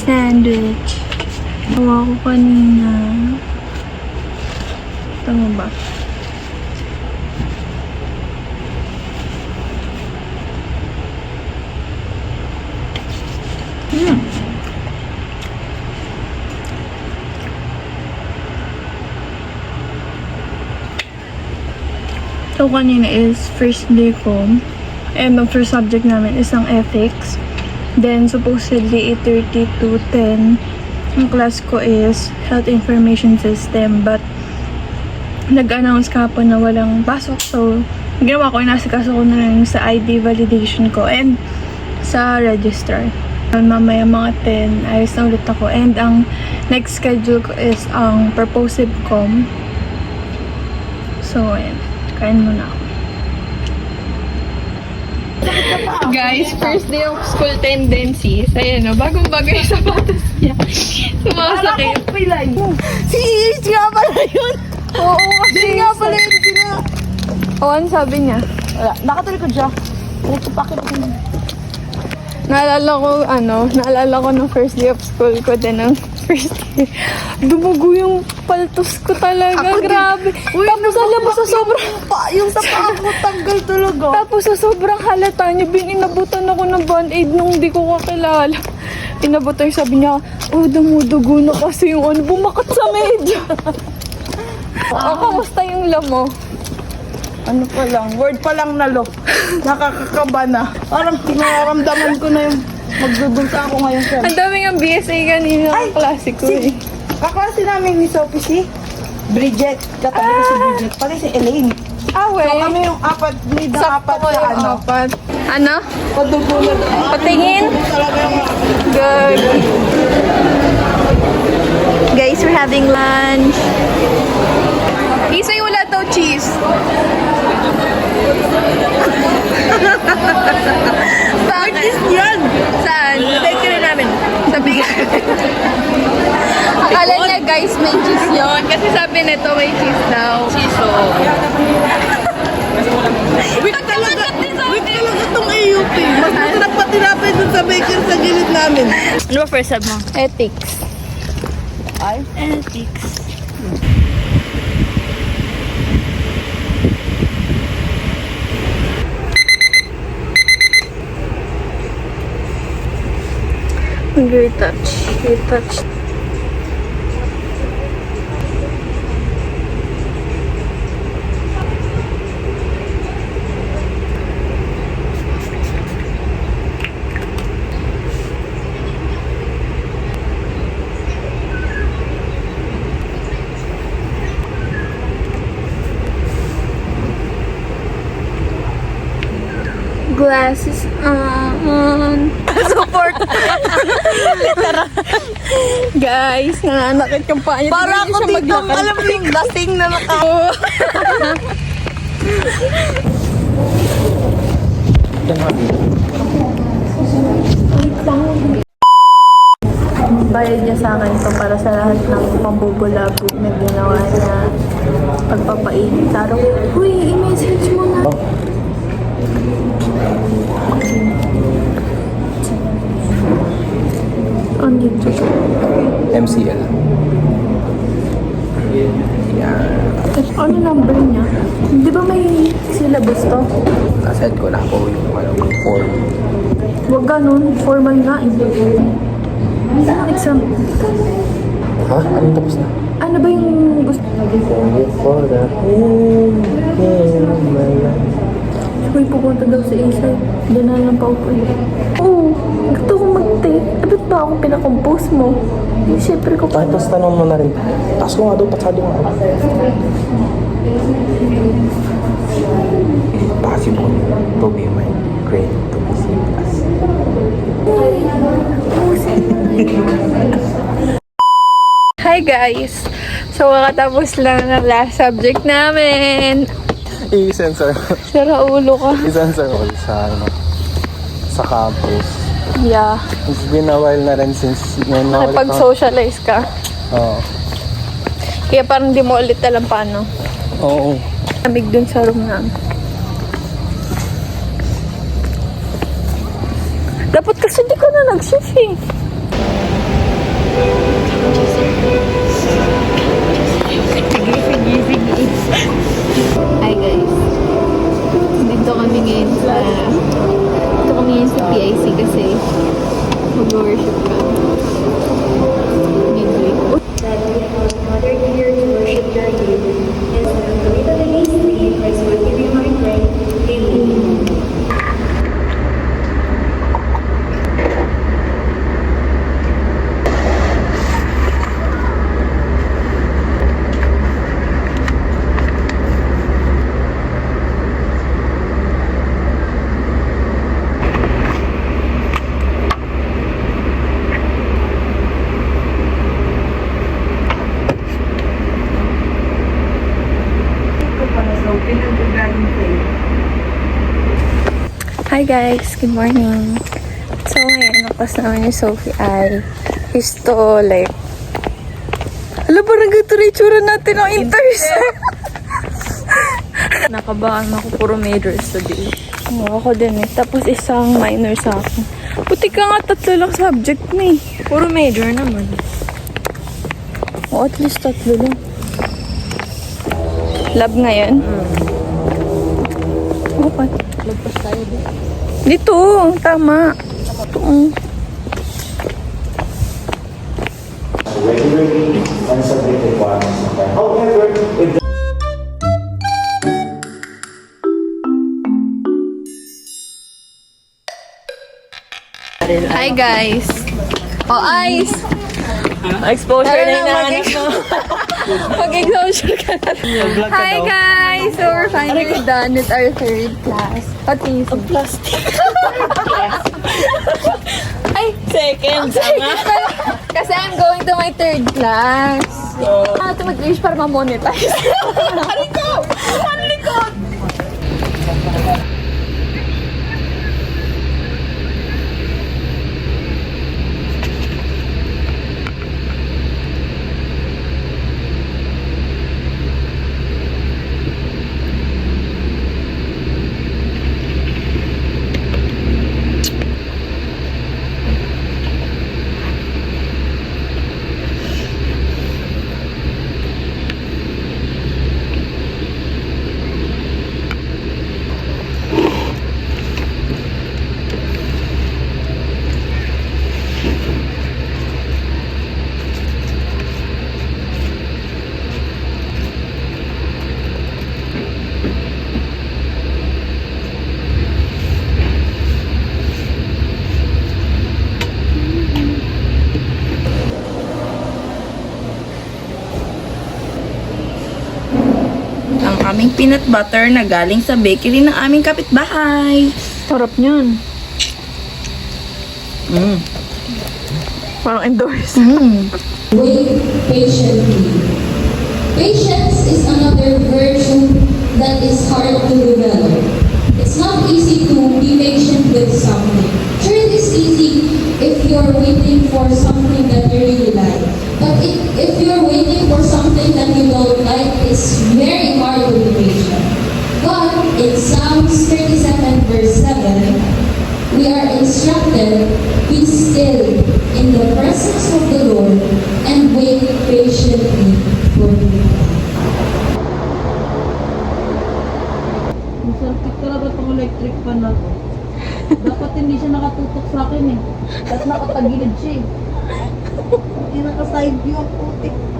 Sandwich. Gawa ko kanina. Tama ba? So, kanina is first day ko. And ang first subject namin is ang ethics. Then, supposedly, 8:30 to 10. Ang class ko is Health Information System. But, nag-announce kahapon na walang pasok. So, ginawa ko, inasikaso ko na lang sa ID validation ko and sa registrar. Mamaya mga 10, ayos na ulit ako. And ang next schedule ko is ang purposive com. So, ayan. Kain muna ako. Guys, first day of school tendencies. Ayan o, bagong-bago yung sapatos niya. Sumasakit. Si Iris nga pala yun. Oo, kasi Din nga pala yun sila. Oo, ano sabi niya? Wala, nakatalikod siya. Pakit ko. Naalala ko ng first day of school ko din ng first day. Dumugo yung paltos ko talaga. Ako din. Grabe. Uy, Tapos alam mo sa sobrang... Yung sa paa ko tanggal talaga. Tapos sa sobrang halata niya, inabutan ako ng band-aid nung hindi ko kakilala. Inabutan, sabi niya, oh, dumudugo na kasi yung bumakat sa medyo. Kamusta yung lamo? Ano pa lang, word pa lang nalo. Nakakakaba na. Parang tinaramdaman ko na yung magdudulsa ako ngayon siya. Ang daming ang BSA kanina ng klase ko eh. Kaklase namin ni Sophie si Bridget. Katabi ko si Bridget. Pati si Elaine. So kami yung apat, need na apat ko sa yung ano. apat. Ano? Padugo na doon. Patingin? Talaga yung Good. Guys, we're having lunch. Isay wala daw cheese. Bakit yan? Saan? Take rin namin. Sabi nga. Akala niya guys may cheese yun. Kasi sabi nito may cheese daw. Cheese Wait talaga itong AUP. Mas masarap pa tinapay dun sa baker sa gilid namin. Ano ba first sub mo? Ethics. Ay? Ethics. Retouch. Glasses on. Support. Guys, nananakit yung paa niya. Para ako dito, alam mo yung lasing na Bayad niya sa akin to para sa lahat ng pambubulabog na ginawa niya. Pagpapainit. Taro, uy, i-message mo na. Nasend ko na po yung form. Huwag ganun. Formal nga eh. Saan exam? Ha? Ano tapos na? Ano ba yung gusto? May pupunta daw sa Isay. Doon na lang pa ako eh. Oo. Gusto kong mag-take. Ba't ba ako pinakompose mo? Siyempre ko Kahit tas tanong mo na rin. Taas ko nga doon, pasado nga. Possible to be my grade to be C+. Hi guys! So, kakatapos lang ng last subject namin. I-sensor. Sira ulo ka. I-sensor ko sa, sa campus. Yeah. It's been a while na rin since ngayon na ulit ako. Nakipag-socialize ka. Oo. Kaya parang di mo ulit alam paano. Oo. Lamig dun sa room namin. Dapat kasi di ka na nag-shift eh. Hi guys. Dito kami ngayon sa PIC kasi mag-worship ka. Midweek. Mother here to worship your name, and so the way that the least name, Christ will give you my prayer. Amen. Hi guys! Good morning! So ngayon, ang class namin ni Sophie ay Histolic. Alam ba, nagito na itsura natin ang inters? Nakabahan ako, puro majors today. Oo, ako din eh. Tapos isang minor sa akin. Puti ka nga, 3 lang subject na eh. Puro major naman. O at least 3 lang. Lab ngayon? Okay. Lagpas tayo din. Dito, tama. Ito. Regularly unsubmitted requirements of time. However, if the Hi guys! O, eyes! Exposure Tara na na, hinahanap mo. Mag-exposure ka na. Hi guys! So we're finally done with our 3rd class. Pati yung Plastic. Ay! Second, tama. Kasi I'm going to my 3rd class. Ito mag-wish para ma-monetize. Halikot! Halikot! Ang aming peanut butter na galing sa bakery ng aming kapitbahay. Sarap niyan. Mm. Parang endorse. Wait patiently. Patience is another virtue that is hard to develop. It's not easy to be patient with something. Sure, it is easy if you're waiting for something that you really like. But if you're waiting for something that you don't like, it's very hard to be patient. But in Psalms 37 verse 7, we are instructed, be still in the presence of the Lord and wait patiently for Him. talaga itong electric fan na to. Dapat hindi siya nakatutok sa akin eh. Dapat nakatagilid siya eh. Hindi naka-side view ang puti.